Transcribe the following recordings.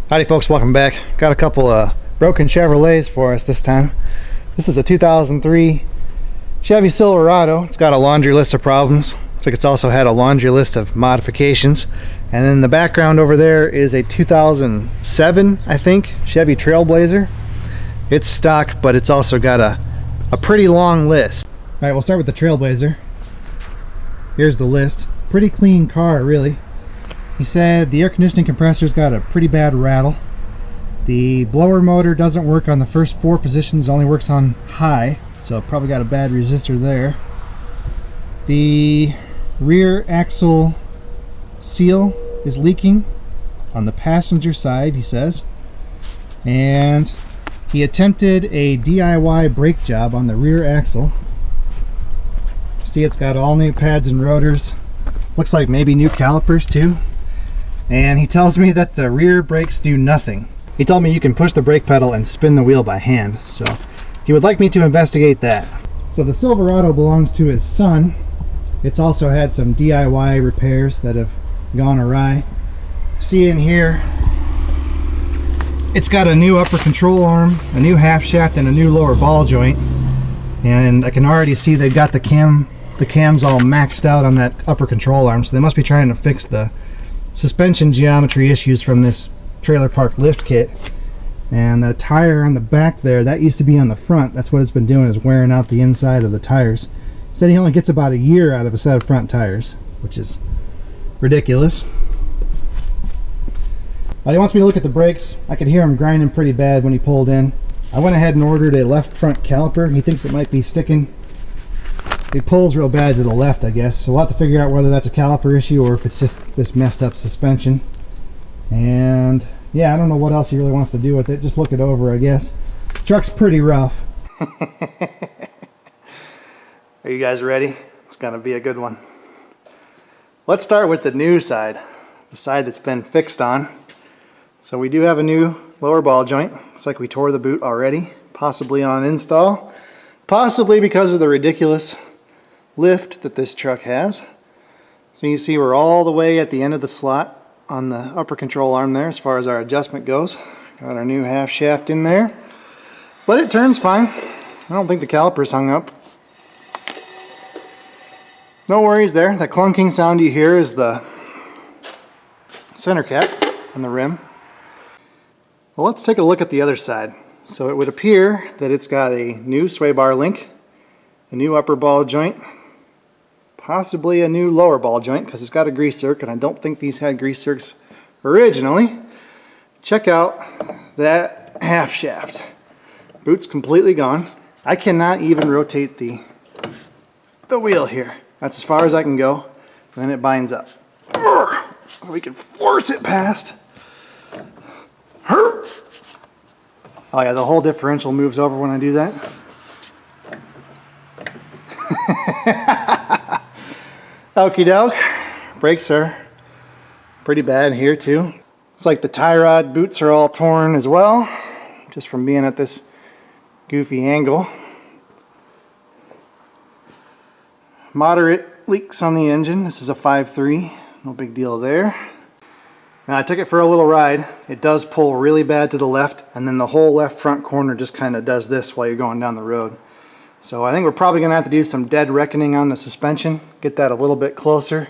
Howdy folks, welcome back. Got a couple of broken Chevrolets for us this time. This is a 2003 Chevy Silverado. It's got a laundry list of problems. Looks like it's also had a laundry list of modifications. And in the background over there is a 2007, I think, Chevy Trailblazer. It's stock, but it's also got a pretty long list. Alright, we'll start with the Trailblazer. Here's the list. Pretty clean car, really. He said the air conditioning compressor's got a pretty bad rattle. The blower motor doesn't work on the first 4 positions, only works on high, so probably got a bad resistor there. The rear axle seal is leaking on the passenger side, he says. And he attempted a DIY brake job on the rear axle. See, it's got all new pads and rotors. Looks like maybe new calipers too. And he tells me that the rear brakes do nothing. He told me you can push the brake pedal and spin the wheel by hand, so he would like me to investigate that. So the Silverado belongs to his son. It's also had some DIY repairs that have gone awry. See in here, it's got a new upper control arm, a new half shaft, and a new lower ball joint. And I can already see they've got the cams all maxed out on that upper control arm, so they must be trying to fix the suspension geometry issues from this trailer park lift kit. And the tire on the back there, that used to be on the front. That's what it's been doing, is wearing out the inside of the tires. He said he only gets about a year out of a set of front tires, which is ridiculous. He wants me to look at the brakes. I could hear him grinding pretty bad when he pulled in. I went ahead and ordered a left front caliper. He thinks it might be sticking. It pulls real bad to the left, I guess. So we'll have to figure out whether that's a caliper issue or if it's just this messed up suspension. And yeah, I don't know what else he really wants to do with it. Just look it over, I guess. The truck's pretty rough. Are you guys ready? It's gonna be a good one. Let's start with the new side, the side that's been fixed on. So we do have a new lower ball joint. Looks like we tore the boot already, possibly on install, possibly because of the ridiculous lift that this truck has. So you see we're all the way at the end of the slot on the upper control arm there as far as our adjustment goes. Got our new half shaft in there, but it turns fine. I don't think the caliper's hung up. No worries there. The clunking sound you hear is the center cap on the rim. Well, let's take a look at the other side. So it would appear that it's got a new sway bar link, a new upper ball joint, possibly a new lower ball joint because it's got a grease zerk, and I don't think these had grease zerks originally. Check out that half shaft. Boot's completely gone. I cannot even rotate the wheel here. That's as far as I can go. And then it binds up. We can force it past. Oh yeah, the whole differential moves over when I do that. Okie doke. Brakes are pretty bad here too. It's like the tie rod boots are all torn as well, just from being at this goofy angle. Moderate leaks on the engine. This is a 5.3, no big deal there. Now I took it for a little ride. It does pull really bad to the left, and then the whole left front corner just kind of does this while you're going down the road. So I think we're probably going to have to do some dead reckoning on the suspension, get that a little bit closer,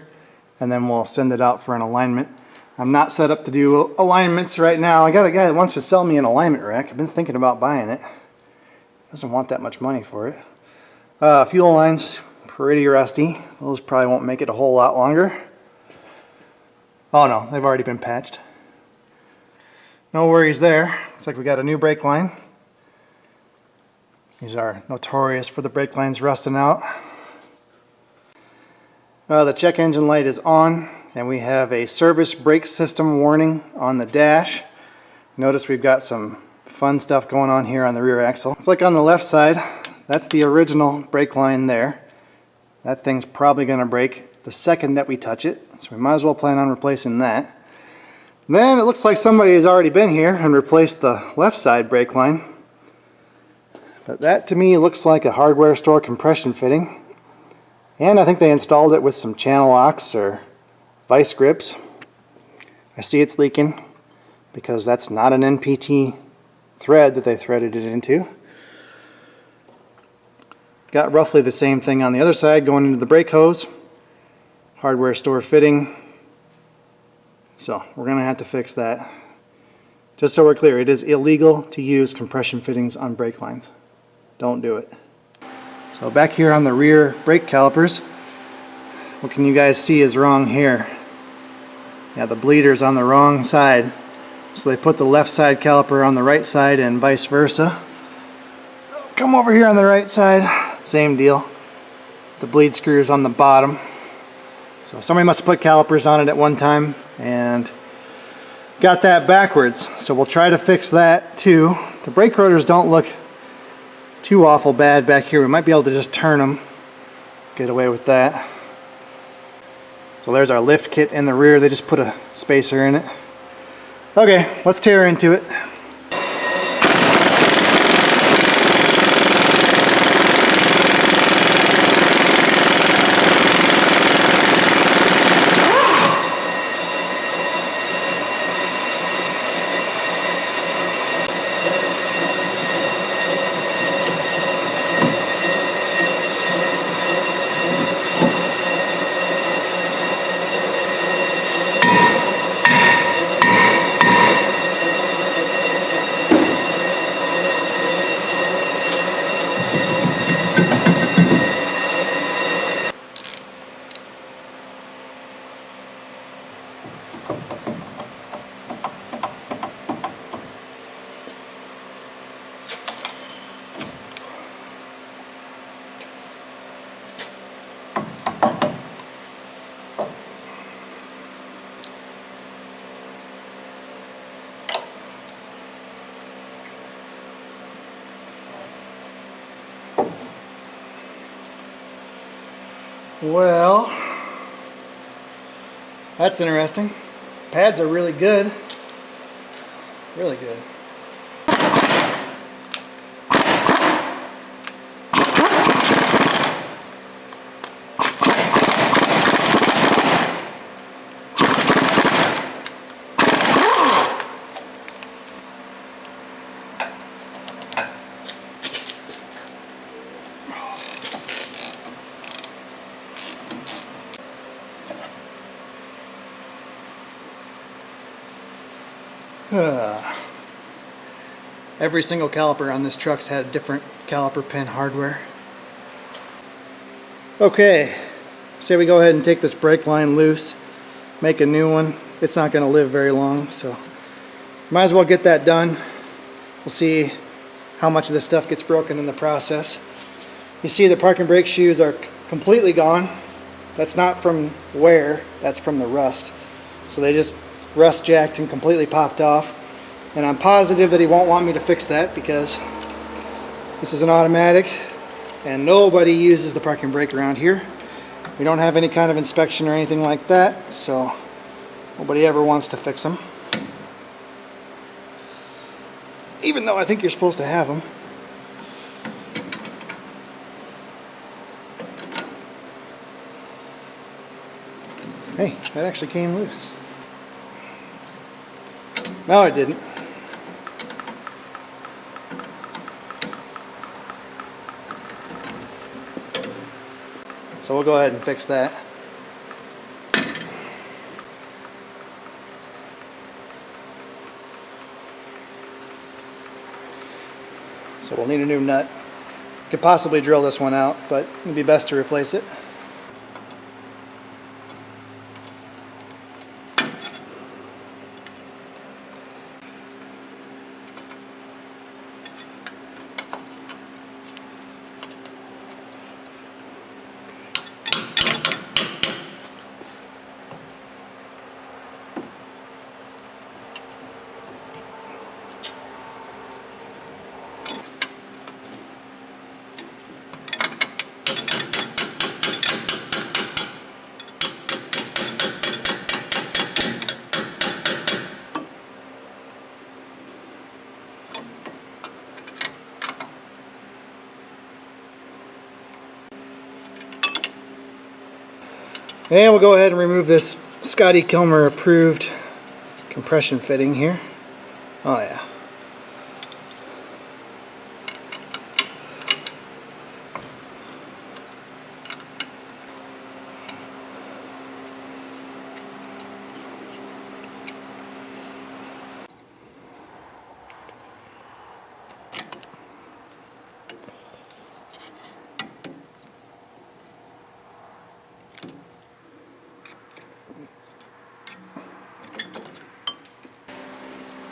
and then we'll send it out for an alignment. I'm not set up to do alignments right now. I got a guy that wants to sell me an alignment rack. I've been thinking about buying it. Doesn't want that much money for it. Fuel lines, pretty rusty. Those probably won't make it a whole lot longer. Oh no, they've already been patched. No worries there. Looks like we got a new brake line. These are notorious for the brake lines rusting out. The check engine light is on, and we have a service brake system warning on the dash. Notice we've got some fun stuff going on here on the rear axle. It's like on the left side, that's the original brake line there. That thing's probably going to break the second that we touch it, so we might as well plan on replacing that. Then it looks like somebody has already been here and replaced the left side brake line. But that to me looks like a hardware store compression fitting. And I think they installed it with some channel locks or vice grips. I see it's leaking. because that's not an NPT thread that they threaded it into. Got roughly the same thing on the other side going into the brake hose. Hardware store fitting. So we're going to have to fix that. Just so we're clear, it is illegal to use compression fittings on brake lines. Don't do it. So back here on the rear brake calipers, what can you guys see is wrong here? Yeah, the bleeder's on the wrong side. So they put the left side caliper on the right side and vice versa. Come over here on the right side, same deal. The bleed screw's on the bottom. So somebody must have put calipers on it at one time and got that backwards. So we'll try to fix that too. The brake rotors don't look too awful bad back here. We might be able to just turn them, get away with that. So there's our lift kit in the rear. They just put a spacer in it. Okay, let's tear into it. Well, that's interesting. Pads are really good. Really good. Every single caliper on this truck's had different caliper pin hardware. Okay, say we go ahead and take this brake line loose, make a new one. It's not going to live very long, so might as well get that done. We'll see how much of this stuff gets broken in the process. You see the parking brake shoes are completely gone. That's not from wear, that's from the rust. So they just rust jacked and completely popped off. And I'm positive that he won't want me to fix that because this is an automatic and nobody uses the parking brake around here. We don't have any kind of inspection or anything like that, so nobody ever wants to fix them. Even though I think you're supposed to have them. Hey, that actually came loose. No, it didn't. So we'll go ahead and fix that. So we'll need a new nut. Could possibly drill this one out, but it'd be best to replace it. And we'll go ahead and remove this Scotty Kilmer approved compression fitting here. Oh yeah.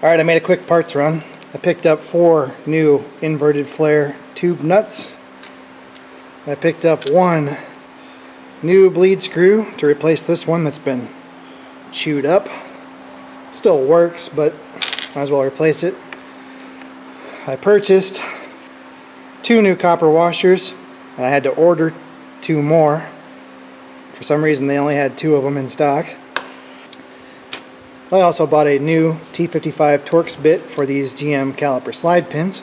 Alright, I made a quick parts run. I picked up 4 new inverted flare tube nuts. I picked up 1 new bleed screw to replace this one that's been chewed up. Still works, but might as well replace it. I purchased 2 new copper washers, and I had to order 2 more. For some reason they only had 2 of them in stock. I also bought a new T55 Torx bit for these GM caliper slide pins.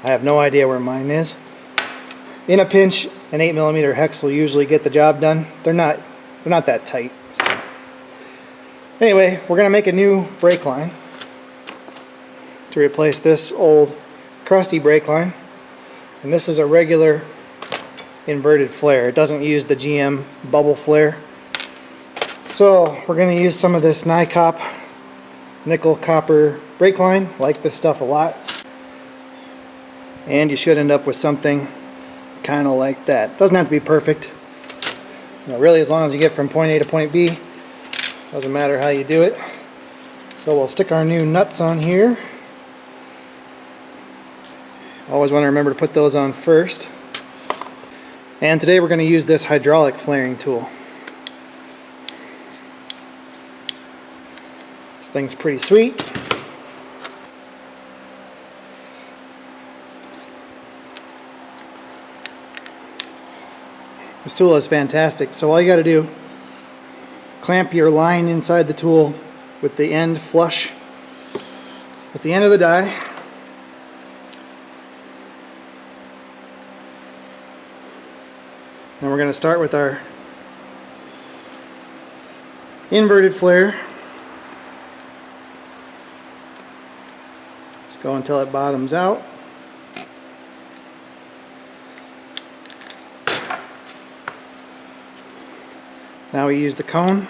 I have no idea where mine is. In a pinch, an 8mm hex will usually get the job done. They're not that tight. So. Anyway, we're going to make a new brake line to replace this old crusty brake line. And this is a regular inverted flare. It doesn't use the GM bubble flare. So we're going to use some of this Nycop nickel copper brake line. I like this stuff a lot. And you should end up with something kind of like that. Doesn't have to be perfect. You know, really, as long as you get from point A to point B, doesn't matter how you do it. So we'll stick our new nuts on here. Always want to remember to put those on first. And today we're going to use this hydraulic flaring tool. This thing's pretty sweet. This tool is fantastic. So all you got to do, clamp your line inside the tool with the end flush with the end of the die. Then we're going to start with our inverted flare. Just go until it bottoms out. Now we use the cone.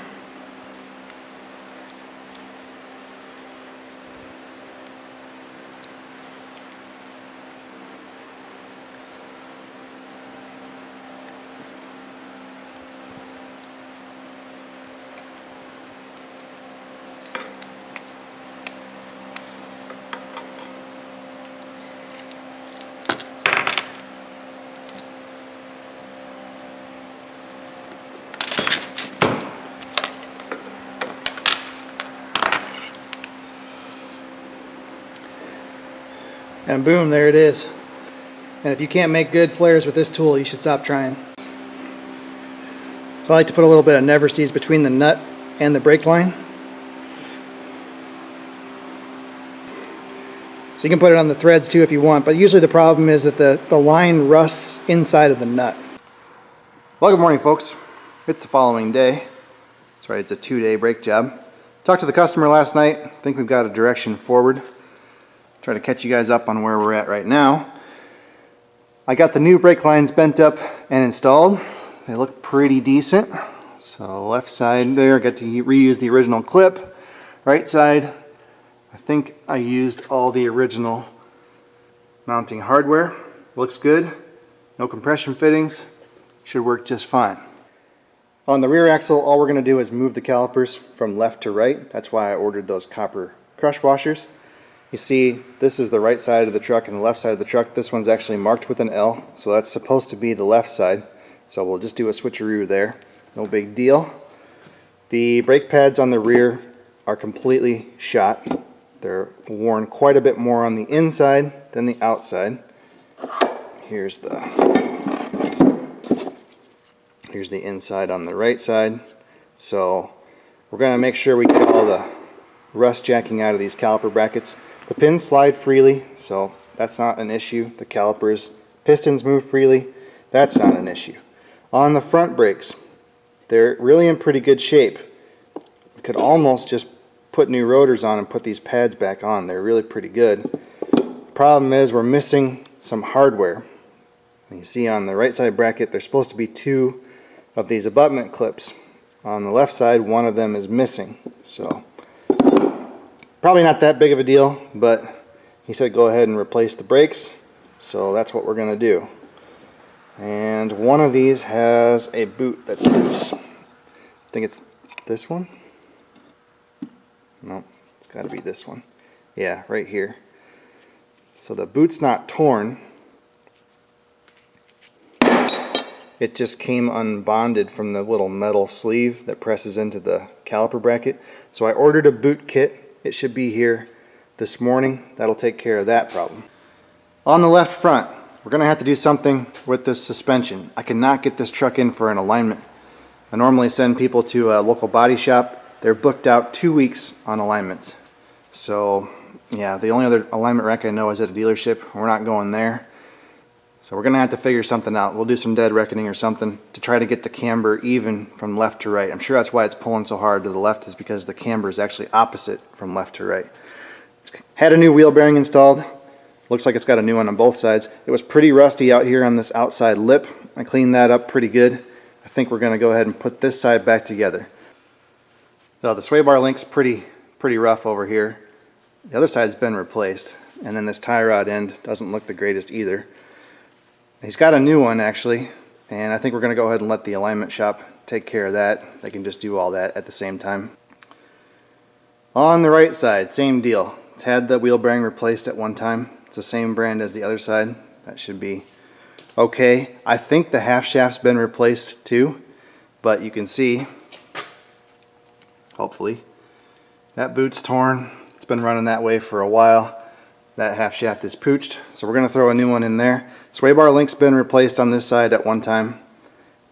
And boom, there it is. And if you can't make good flares with this tool, you should stop trying. So I like to put a little bit of never seize between the nut and the brake line. So you can put it on the threads too if you want, but usually the problem is that the line rusts inside of the nut. Well, good morning folks. It's the following day. That's right, it's a 2-day brake job. Talked to the customer last night. I think we've got a direction forward. Try to catch you guys up on where we're at right now. I got the new brake lines bent up and installed. They look pretty decent. So left side there, I got to reuse the original clip. Right side, I think I used all the original mounting hardware. Looks good. No compression fittings. Should work just fine. On the rear axle, all we're going to do is move the calipers from left to right. That's why I ordered those copper crush washers. You see, this is the right side of the truck and the left side of the truck. This one's actually marked with an L, so that's supposed to be the left side. So we'll just do a switcheroo there. No big deal. The brake pads on the rear are completely shot. They're worn quite a bit more on the inside than the outside. Here's the inside on the right side. So we're going to make sure we get all the rust jacking out of these caliper brackets. The pins slide freely, so that's not an issue. The calipers, pistons move freely, that's not an issue. On the front brakes, they're really in pretty good shape. We could almost just put new rotors on and put these pads back on. They're really pretty good. Problem is we're missing some hardware. You see on the right side bracket there's supposed to be 2 of these abutment clips. On the left side, one of them is missing. So probably not that big of a deal, but he said go ahead and replace the brakes. So that's what we're going to do. And one of these has a boot that's loose. I think it's this one. No, it's got to be this one. Yeah, right here. So the boot's not torn. It just came unbonded from the little metal sleeve that presses into the caliper bracket. So I ordered a boot kit. It should be here this morning. That'll take care of that problem. On the left front, we're going to have to do something with this suspension. I cannot get this truck in for an alignment. I normally send people to a local body shop. They're booked out 2 weeks on alignments. So yeah, the only other alignment rack I know is at a dealership. We're not going there. So we're going to have to figure something out. We'll do some dead reckoning or something to try to get the camber even from left to right. I'm sure that's why it's pulling so hard to the left, is because the camber is actually opposite from left to right. It's had a new wheel bearing installed. Looks like it's got a new one on both sides. It was pretty rusty out here on this outside lip. I cleaned that up pretty good. I think we're going to go ahead and put this side back together. So the sway bar link's pretty rough over here. The other side's been replaced, and then this tie rod end doesn't look the greatest either. He's got a new one actually, and I think we're going to go ahead and let the alignment shop take care of that. They can just do all that at the same time. On the right side, same deal. It's had the wheel bearing replaced at one time. It's the same brand as the other side. That should be okay. I think the half shaft's been replaced too, but you can see, hopefully, that boot's torn. It's been running that way for a while. That half shaft is pooched, so we're going to throw a new one in there. Sway bar link's been replaced on this side at one time.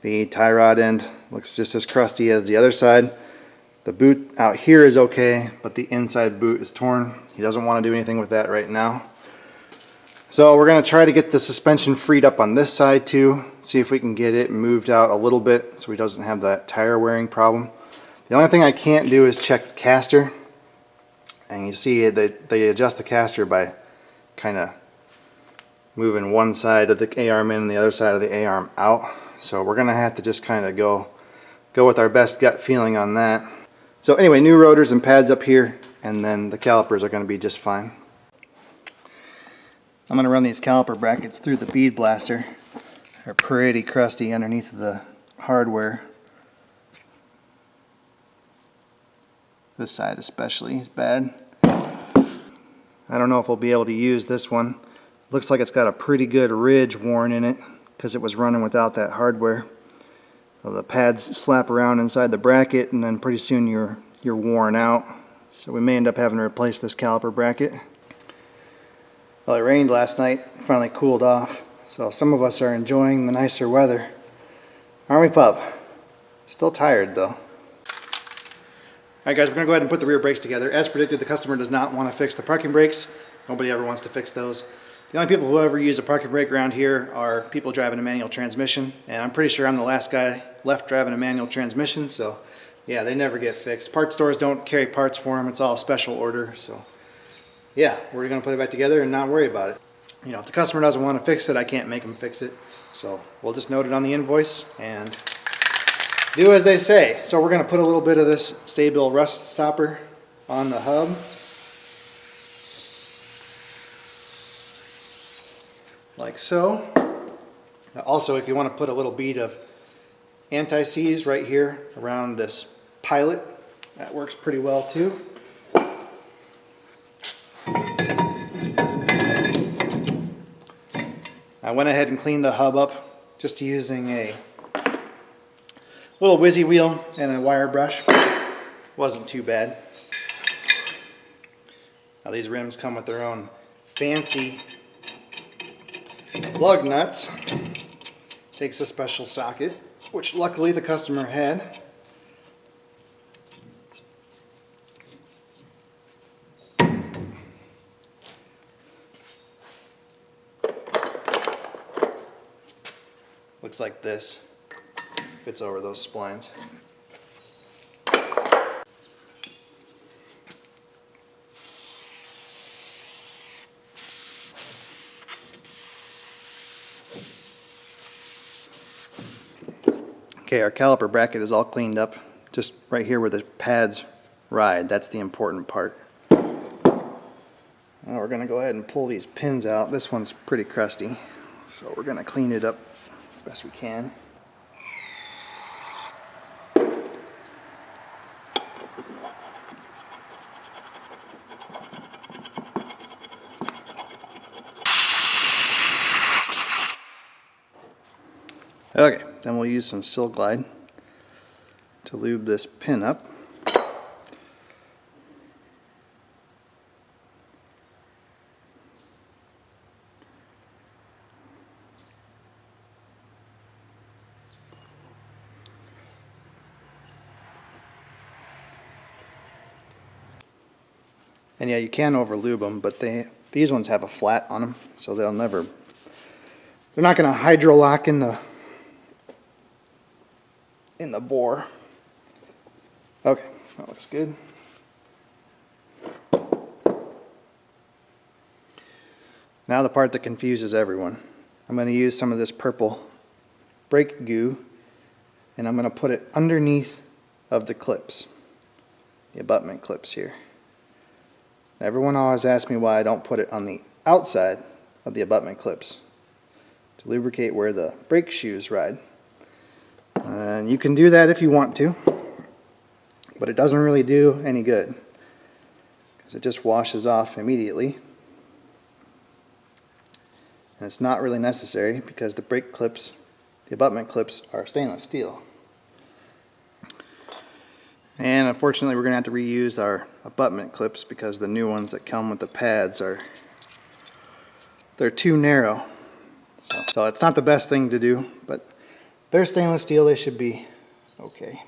The tie rod end looks just as crusty as the other side. The boot out here is okay, but the inside boot is torn. He doesn't want to do anything with that right now. So we're going to try to get the suspension freed up on this side too, see if we can get it moved out a little bit so he doesn't have that tire wearing problem. The only thing I can't do is check the caster. And you see they adjust the caster by kind of moving one side of the A-arm in and the other side of the A-arm out. So we're going to have to just kind of go with our best gut feeling on that. So anyway, new rotors and pads up here, and then the calipers are going to be just fine. I'm going to run these caliper brackets through the bead blaster. They're pretty crusty underneath the hardware. This side especially is bad. I don't know if we'll be able to use this one. Looks like it's got a pretty good ridge worn in it because it was running without that hardware. So the pads slap around inside the bracket, and then pretty soon you're worn out. So we may end up having to replace this caliper bracket. Well, it rained last night, finally cooled off. So some of us are enjoying the nicer weather. Aren't we, pup? Still tired though. Alright guys, we're going to go ahead and put the rear brakes together. As predicted, the customer does not want to fix the parking brakes. Nobody ever wants to fix those. The only people who ever use a parking brake around here are people driving a manual transmission, and I'm pretty sure I'm the last guy left driving a manual transmission, so yeah, they never get fixed. Part stores don't carry parts for them. It's all special order, so yeah, we're going to put it back together and not worry about it. You know, if the customer doesn't want to fix it, I can't make them fix it, so we'll just note it on the invoice and do as they say. So we're going to put a little bit of this Sta-Bil rust stopper on the hub. Like so. Now also, if you want to put a little bead of anti-seize right here around this pilot, that works pretty well too. I went ahead and cleaned the hub up just using a little whizzy wheel and a wire brush. Wasn't too bad. Now these rims come with their own fancy lug nuts. Takes a special socket, which luckily the customer had. Looks like this. Fits over those splines. Okay, our caliper bracket is all cleaned up. Just right here where the pads ride, that's the important part. Now we're going to go ahead and pull these pins out. This one's pretty crusty, so we're going to clean it up as best we can. Okay, then we'll use some Sil Glide to lube this pin up. And yeah, you can over lube them, but these ones have a flat on them, so they're not going to hydro lock in the bore. Okay, that looks good. Now the part that confuses everyone. I'm going to use some of this purple brake goo, and I'm going to put it underneath of the clips, the abutment clips here. Everyone always asks me why I don't put it on the outside of the abutment clips to lubricate where the brake shoes ride. And you can do that if you want to, but it doesn't really do any good because it just washes off immediately. And it's not really necessary because the brake clips, the abutment clips, are stainless steel. And unfortunately we're going to have to reuse our abutment clips because the new ones that come with the pads they're too narrow. So it's not the best thing to do, but they're stainless steel, they should be okay.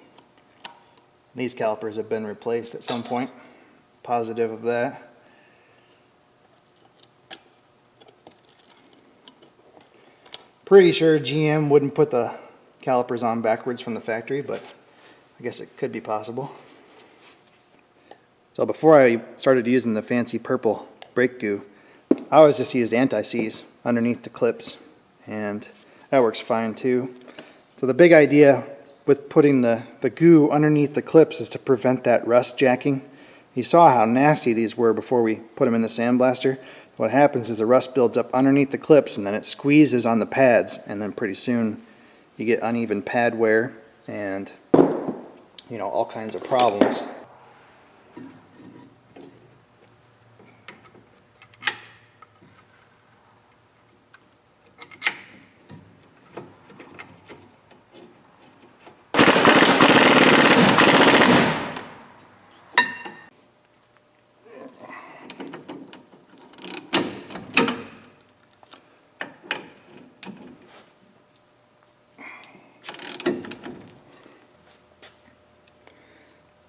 These calipers have been replaced at some point, positive of that. Pretty sure GM wouldn't put the calipers on backwards from the factory, but I guess it could be possible. So before I started using the fancy purple brake goo, I always just used anti-seize underneath the clips, and that works fine too. So the big idea with putting the goo underneath the clips is to prevent that rust jacking. You saw how nasty these were before we put them in the sandblaster. What happens is the rust builds up underneath the clips and then it squeezes on the pads, and then pretty soon you get uneven pad wear and all kinds of problems.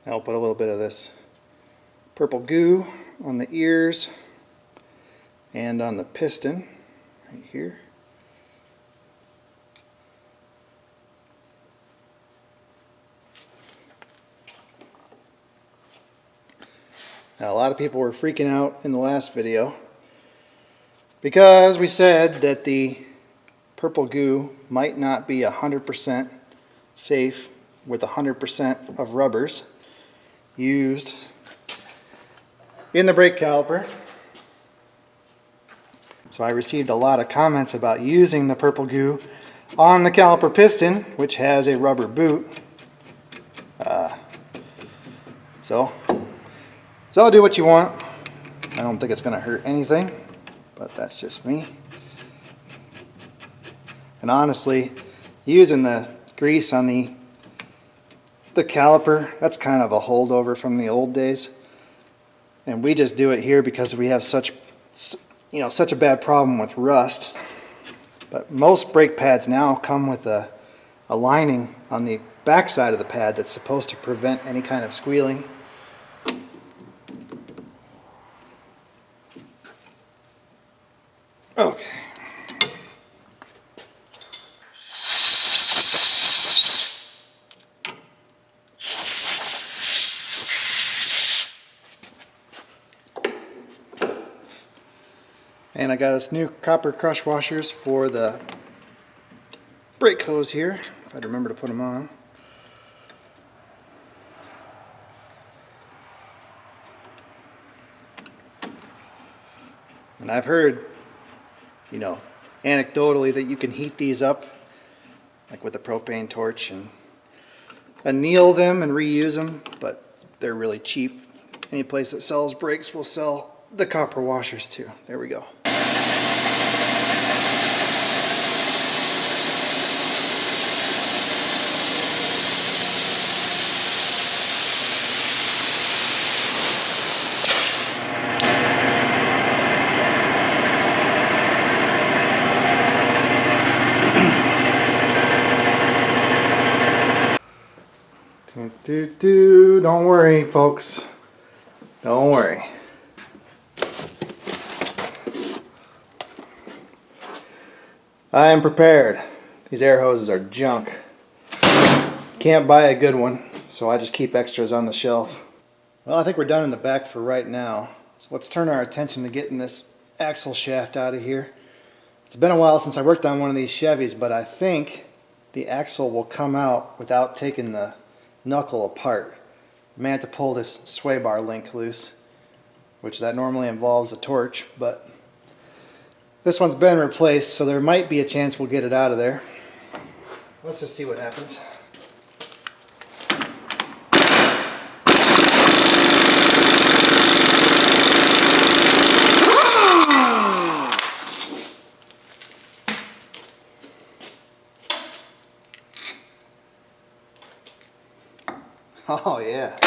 I'll put a little bit of this purple goo on the ears and on the piston right here. Now, a lot of people were freaking out in the last video because we said that the purple goo might not be 100% safe with 100% of rubbers used in the brake caliper. So I received a lot of comments about using the purple goo on the caliper piston, which has a rubber boot. So do what you want. I don't think it's going to hurt anything, but that's just me. And honestly, using the grease on the caliper, that's kind of a holdover from the old days, and we just do it here because we have such a bad problem with rust. But most brake pads now come with a lining on the back side of the pad that's supposed to prevent any kind of squealing. Okay. And I got us new copper crush washers for the brake hose here if I'd remember to put them on. And I've heard, you know, anecdotally that you can heat these up, like with a propane torch, and anneal them and reuse them, but they're really cheap. Any place that sells brakes will sell the copper washers too. There we go. Don't worry, folks. Don't worry. I am prepared. These air hoses are junk. Can't buy a good one, so I just keep extras on the shelf. Well, I think we're done in the back for right now. So let's turn our attention to getting this axle shaft out of here. It's been a while since I worked on one of these Chevys, but I think the axle will come out without taking the knuckle apart. I may have to pull this sway bar link loose, which that normally involves a torch, but this one's been replaced, so there might be a chance we'll get it out of there. Let's just see what happens. Oh yeah.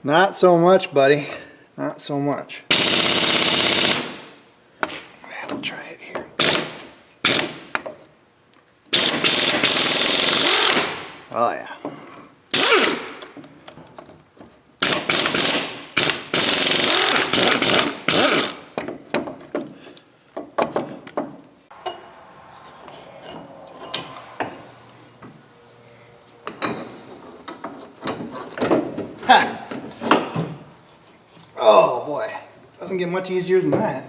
Not so much, buddy. Not so much. We'll try it here. Oh yeah. Ha! Oh boy, doesn't get much easier than that.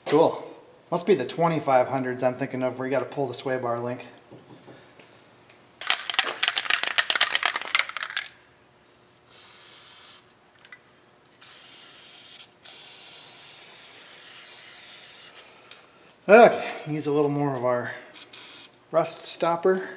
Cool. Must be the 2500s I'm thinking of where you got to pull the sway bar link. Okay, use a little more of our rust stopper.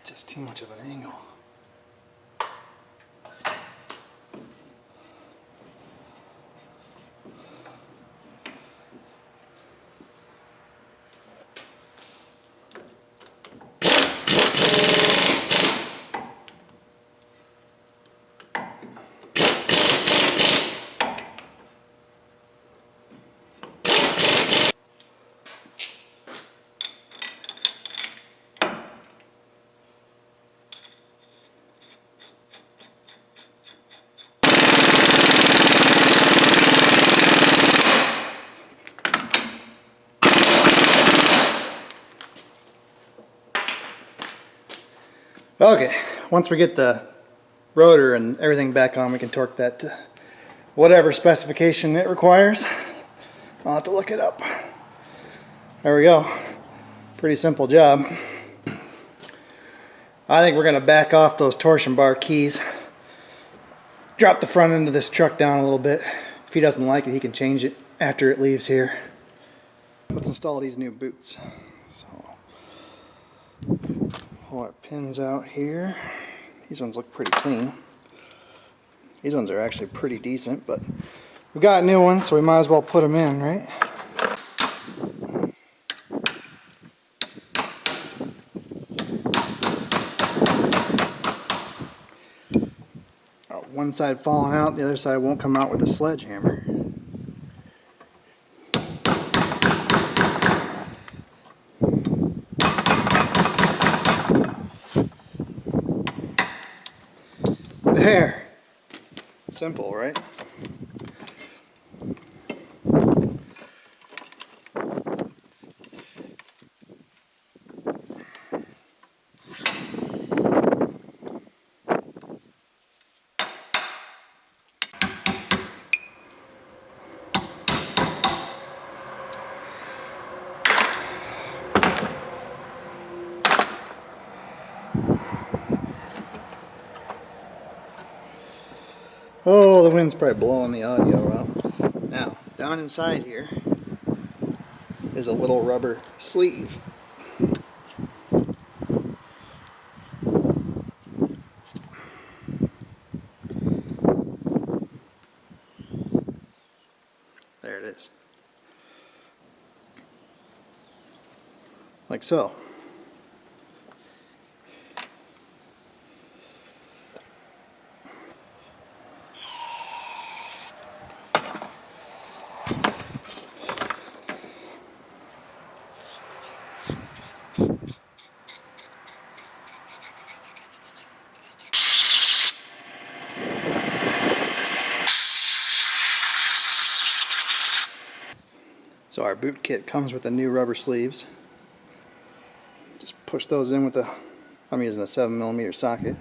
Just too much of an angle. Okay, once we get the rotor and everything back on, we can torque that to whatever specification it requires. I'll have to look it up. There we go. Pretty simple job. I think we're going to back off those torsion bar keys. Drop the front end of this truck down a little bit. If he doesn't like it, he can change it after it leaves here. Let's install these new boots. So pull our pins out here. These ones look pretty clean. These ones are actually pretty decent, but we got new ones, so we might as well put them in, right? One side falling out, the other side won't come out with a sledgehammer. There. Simple, right? Oh, the wind's probably blowing the audio out. Now, down inside here is a little rubber sleeve. There it is. Like so. So our boot kit comes with the new rubber sleeves. Just push those in with the, I'm using a 7mm socket.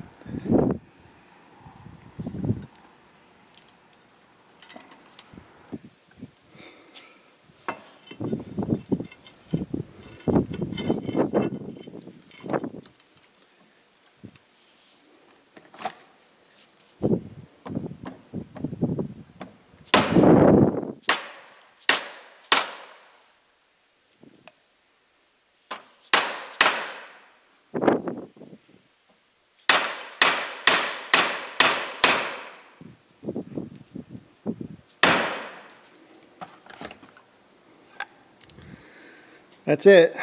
That's it.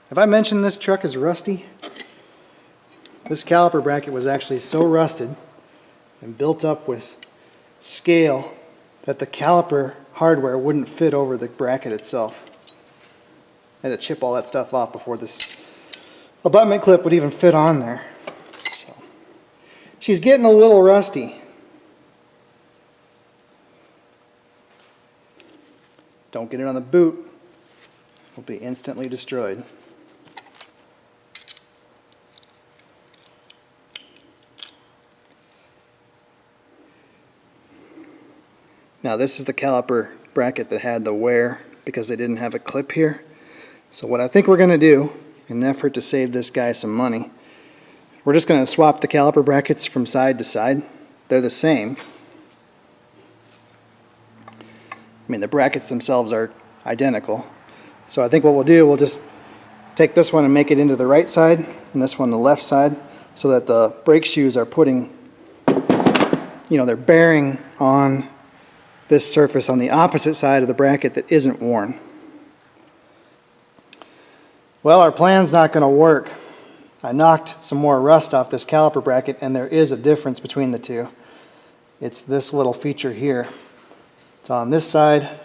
Have I mentioned this truck is rusty? This caliper bracket was actually so rusted and built up with scale that the caliper hardware wouldn't fit over the bracket itself. I had to chip all that stuff off before this abutment clip would even fit on there. So, she's getting a little rusty. Don't get it on the boot. Will be instantly destroyed. Now this is the caliper bracket that had the wear because they didn't have a clip here. So what I think we're going to do, in an effort to save this guy some money, we're just going to swap the caliper brackets from side to side. They're the same. I mean, the brackets themselves are identical. So I think what we'll do, we'll just take this one and make it into the right side and this one the left side so that the brake shoes are putting, you know, they're bearing on this surface on the opposite side of the bracket that isn't worn. Well, our plan's not going to work. I knocked some more rust off this caliper bracket and there is a difference between the two. It's this little feature here. It's on this side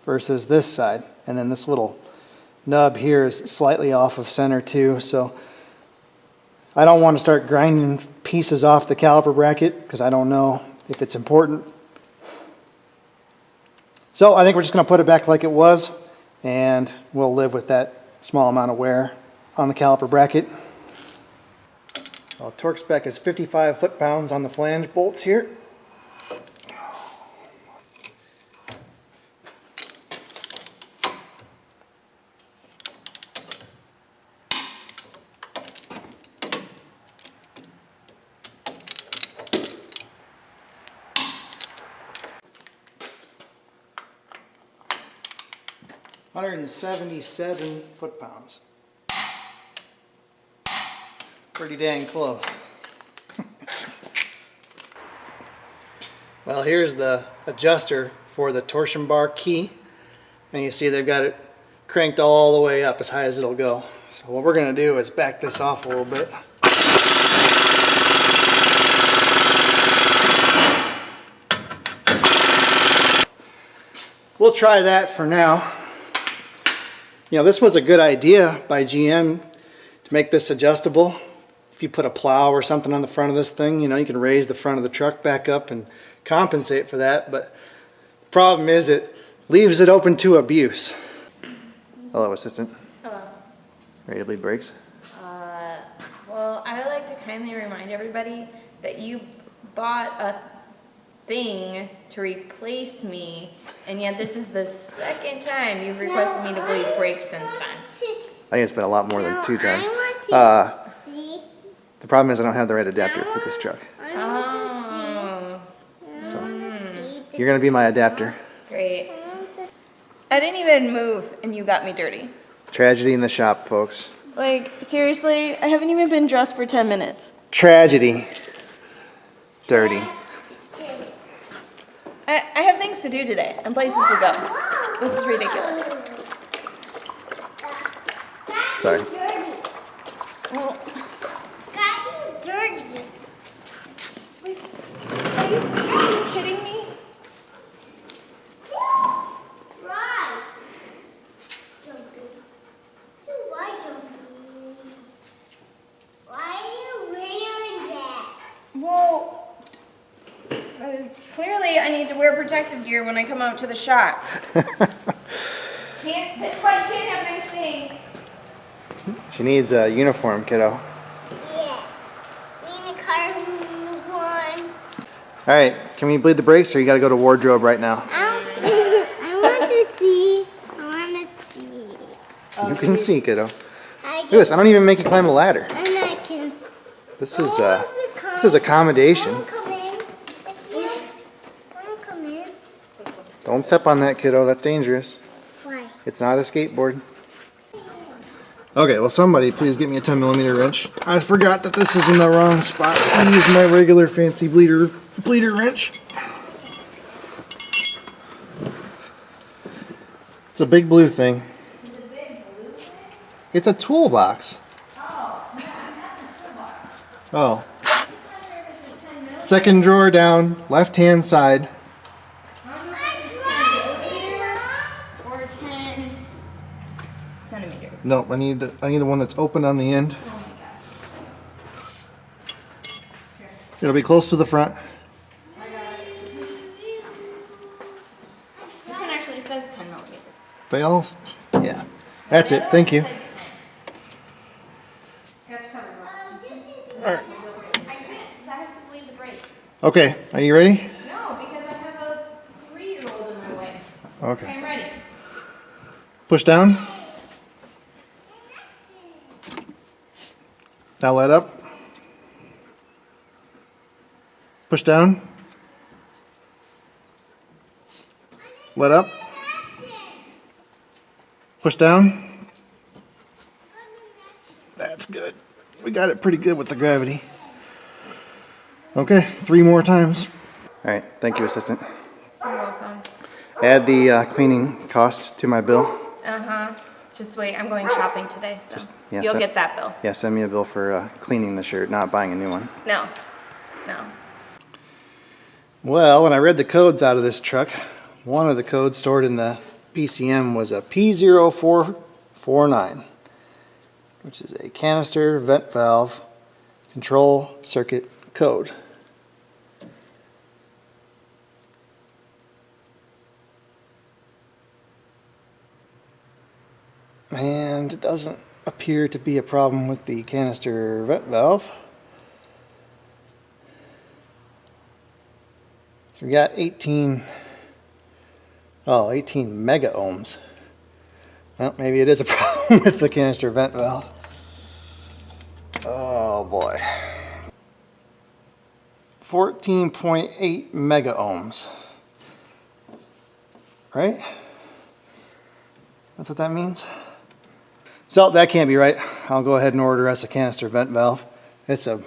versus this side. And then this little nub here is slightly off of center too. So I don't want to start grinding pieces off the caliper bracket because I don't know if it's important. So I think we're just going to put it back like it was, and we'll live with that small amount of wear on the caliper bracket. Well, torque spec is 55 foot-pounds on the flange bolts here. $177 foot-pounds. Pretty dang close. Well, here's the adjuster for the torsion bar key, and you see they've got it cranked all the way up as high as it'll go. So what we're going to do is back this off a little bit. We'll try that for now. You know, this was a good idea by GM to make this adjustable. If you put a plow or something on the front of this thing, you know, you can raise the front of the truck back up and compensate for that. But the problem is it leaves it open to abuse. Hello, assistant. Hello. Ready to bleed brakes? Well, I would like to kindly remind everybody that you bought a thing to replace me, and yet this is the second time you've requested me to bleed brakes since then. I think it's been a lot more than 2 times. The problem is I don't have the right adapter for this truck. Oh. So you're going to be my adapter. Great. I didn't even move, and you got me dirty. Tragedy in the shop, folks. Like, seriously, I haven't even been dressed for 10 minutes. Tragedy. Dirty. I have things to do today and places to go. This is ridiculous. Sorry. Well, Dirty. are you kidding me? Right. Jumpy. Why jumpy? Why are you wearing that? Well, because clearly I need to wear protective gear when I come out to the shop. That's why you can't have nice things. She needs a uniform, kiddo. Yeah. We need a car one. All right, can we bleed the brakes, or you got to go to wardrobe right now? I want to see. I want to see. You can see, kiddo. Look at this. I don't even make you climb a ladder. And I can. This is accommodation. Come in. Come in. Don't step on that, kiddo. That's dangerous. Why? It's not a skateboard. Okay, well, somebody please get me a 10mm wrench. I forgot that this is in the wrong spot. I use my regular fancy bleeder wrench. It's a big blue thing. It's a toolbox. Oh. Second drawer down, left-hand side. Or 10 centimeters. No, I need the one that's open on the end. It'll be close to the front. This one actually says 10 millimeters. They all, yeah. That's it. Thank you. All right. I can't, because I have to bleed the brakes. Okay, are you ready? No, because I have a 3-year-old in my way. Okay. I'm ready. Push down. Now let up. Push down. Let up. Push down. That's good. We got it pretty good with the gravity. Okay, 3 more times. All right, thank you, assistant. You're welcome. Add the cleaning cost to my bill. Uh-huh. Just wait, I'm going shopping today, so yeah, you'll so- get that bill. Yeah, send me a bill for cleaning the shirt, not buying a new one. No. Well, when I read the codes out of this truck, one of the codes stored in the PCM was a P0449, which is a canister vent valve control circuit code. And it doesn't appear to be a problem with the canister vent valve. So we got 18 mega ohms. Well, maybe it is a problem with the canister vent valve. Oh boy. 14.8 mega ohms. Right? That's what that means? So that can't be right. I'll go ahead and order us a canister vent valve. It's a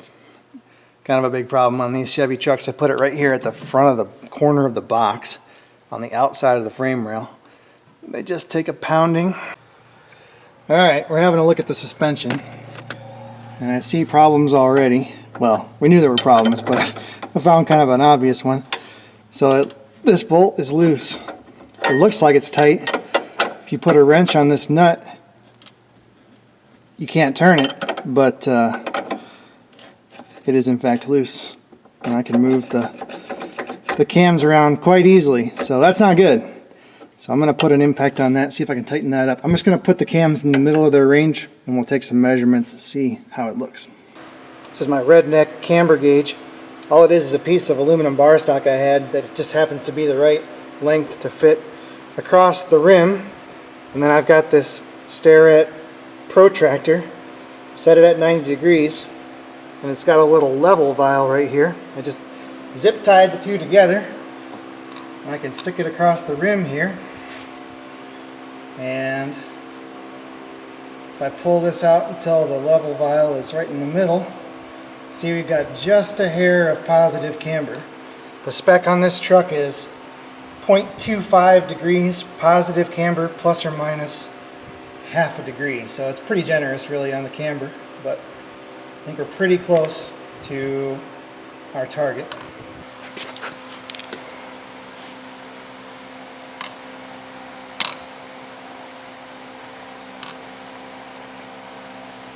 kind of a big problem on these Chevy trucks. I put it right here at the front of the corner of the box on the outside of the frame rail. They just take a pounding. All right, we're having a look at the suspension. And I see problems already. Well, we knew there were problems, but I found kind of an obvious one. So this bolt is loose. It looks like it's tight. If you put a wrench on this nut, you can't turn it, but it is in fact loose. And I can move the cams around quite easily, so that's not good. So I'm going to put an impact on that, see if I can tighten that up. I'm just going to put the cams in the middle of their range, and we'll take some measurements and see how it looks. This is my redneck camber gauge. All it is a piece of aluminum bar stock I had that just happens to be the right length to fit across the rim. And then I've got this Starrett protractor, set it at 90 degrees, and it's got a little level vial right here. I just zip tied the two together, and I can stick it across the rim here. And if I pull this out until the level vial is right in the middle, see, we've got just a hair of positive camber. The spec on this truck is 0.25 degrees positive camber, plus or minus half a degree. So it's pretty generous really on the camber, but I think we're pretty close to our target.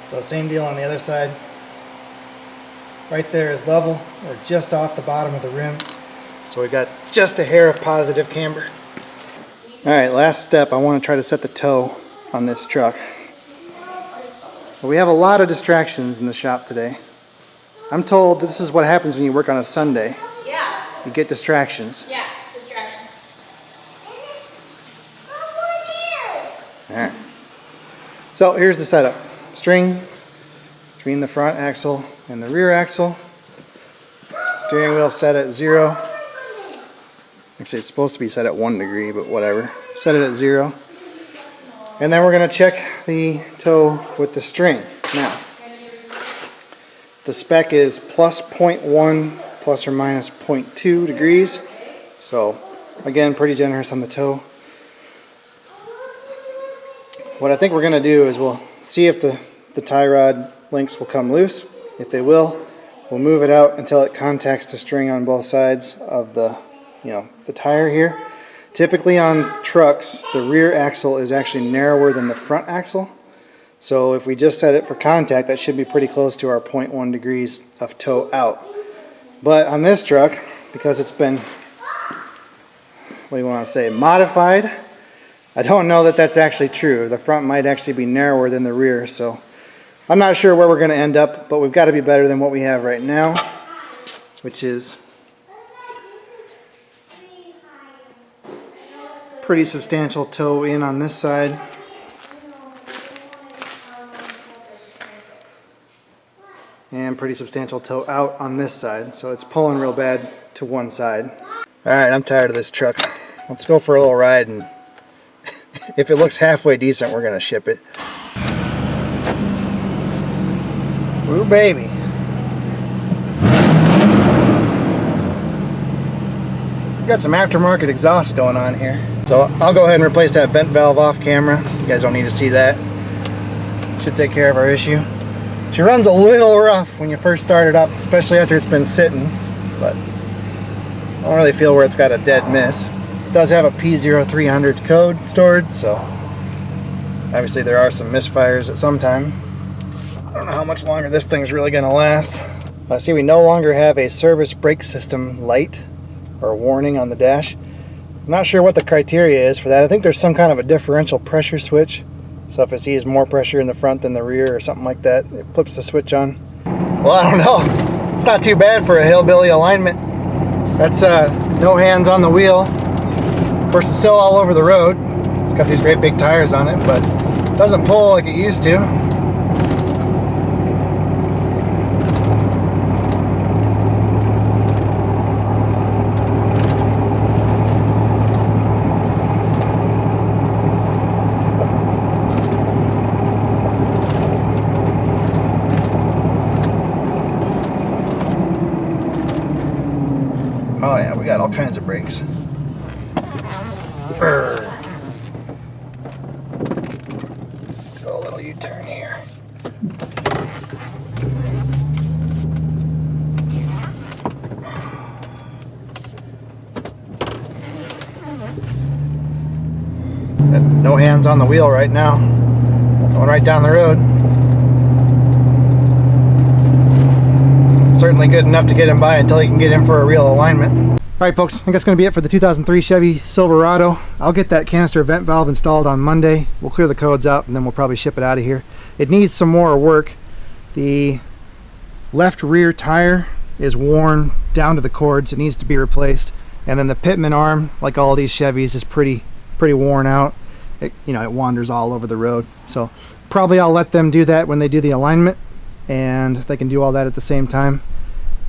So same deal on the other side. Right there is level, or just off the bottom of the rim. So we've got just a hair of positive camber. All right, last step, I want to try to set the toe on this truck. We have a lot of distractions in the shop today. I'm told this is what happens when you work on a Sunday. Yeah. You get distractions. Yeah, distractions. All right. So here's the setup. String between the front axle and the rear axle. Steering wheel set at 0. Actually, it's supposed to be set at 1 degree, but whatever. Set it at 0. And then we're going to check the toe with the string. Now, the spec is plus 0.1, plus or minus 0.2 degrees. So, again, pretty generous on the toe. What I think we're going to do is we'll see if the tie rod links will come loose. If they will, we'll move it out until it contacts the string on both sides of the tire here. Typically on trucks, the rear axle is actually narrower than the front axle. So if we just set it for contact, that should be pretty close to our 0.1 degrees of toe out. But on this truck, because it's been, what do you want to say, modified, I don't know that that's actually true. The front might actually be narrower than the rear, so I'm not sure where we're going to end up, but we've got to be better than what we have right now, which is pretty substantial toe in on this side. And pretty substantial toe out on this side, so it's pulling real bad to one side. Alright, I'm tired of this truck. Let's go for a little ride, and if it looks halfway decent, we're going to ship it. Ooh, baby. Got some aftermarket exhaust going on here. So I'll go ahead and replace that vent valve off camera. You guys don't need to see that. Should take care of our issue. She runs a little rough when you first start it up, especially after it's been sitting, but I don't really feel where it's got a dead miss. It does have a P0300 code stored, so obviously there are some misfires at some time. I don't know how much longer this thing's really gonna last. I see we no longer have a service brake system light or warning on the dash. I'm not sure what the criteria is for that. I think there's some kind of a differential pressure switch So if it sees more pressure in the front than the rear or something like that, it flips the switch on. Well, I don't know. It's not too bad for a hillbilly alignment. That's no hands on the wheel. Of course, it's still all over the road. It's got these great big tires on it, but it doesn't pull like it used to. Oh yeah, we got all kinds of brakes. Brr. Do a little U-turn here. No hands on the wheel right now. Going right down the road. Certainly good enough to get him by until he can get in for a real alignment. Alright folks, I think that's going to be it for the 2003 Chevy Silverado. I'll get that canister vent valve installed on Monday. We'll clear the codes out and then we'll probably ship it out of here. It needs some more work. The left rear tire is worn down to the cords. It needs to be replaced. And then the pitman arm, like all these Chevys, is pretty worn out. It wanders all over the road. So probably I'll let them do that when they do the alignment, and they can do all that at the same time.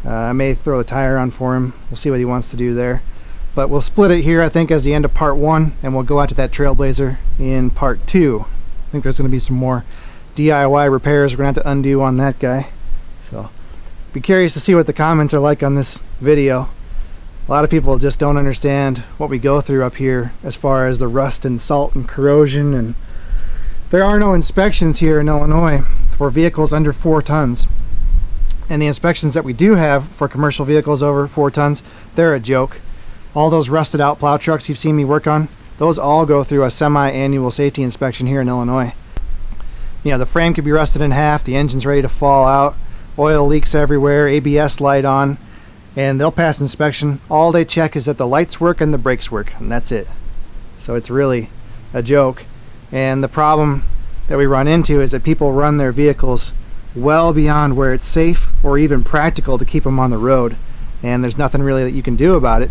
I may throw the tire on for him. We'll see what he wants to do there. But we'll split it here, I think, as the end of part 1, and we'll go out to that Trailblazer in part 2. I think there's going to be some more DIY repairs we're going to have to undo on that guy. So be curious to see what the comments are like on this video. A lot of people just don't understand what we go through up here as far as the rust and salt and corrosion, and there are no inspections here in Illinois for vehicles under 4 tons. And the inspections that we do have for commercial vehicles over 4 tons, they're a joke. All those rusted out plow trucks you've seen me work on, those all go through a semi-annual safety inspection here in Illinois. The frame could be rusted in half, the engine's ready to fall out, oil leaks everywhere, ABS light on, and they'll pass inspection. All they check is that the lights work and the brakes work, and that's it. So it's really a joke. And the problem that we run into is that people run their vehicles well beyond where it's safe or even practical to keep them on the road, and there's nothing really that you can do about it,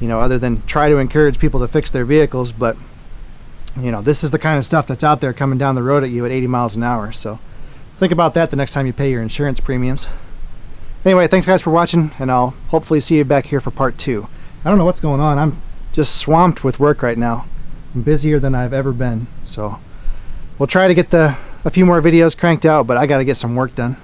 other than try to encourage people to fix their vehicles. But this is the kind of stuff that's out there coming down the road at you at 80 miles an hour. So think about that the next time you pay your insurance premiums. Anyway, thanks guys for watching, and I'll hopefully see you back here for part 2. I don't know what's going on. I'm just swamped with work right now. I'm busier than I've ever been. So we'll try to get a few more videos cranked out, but I got to get some work done.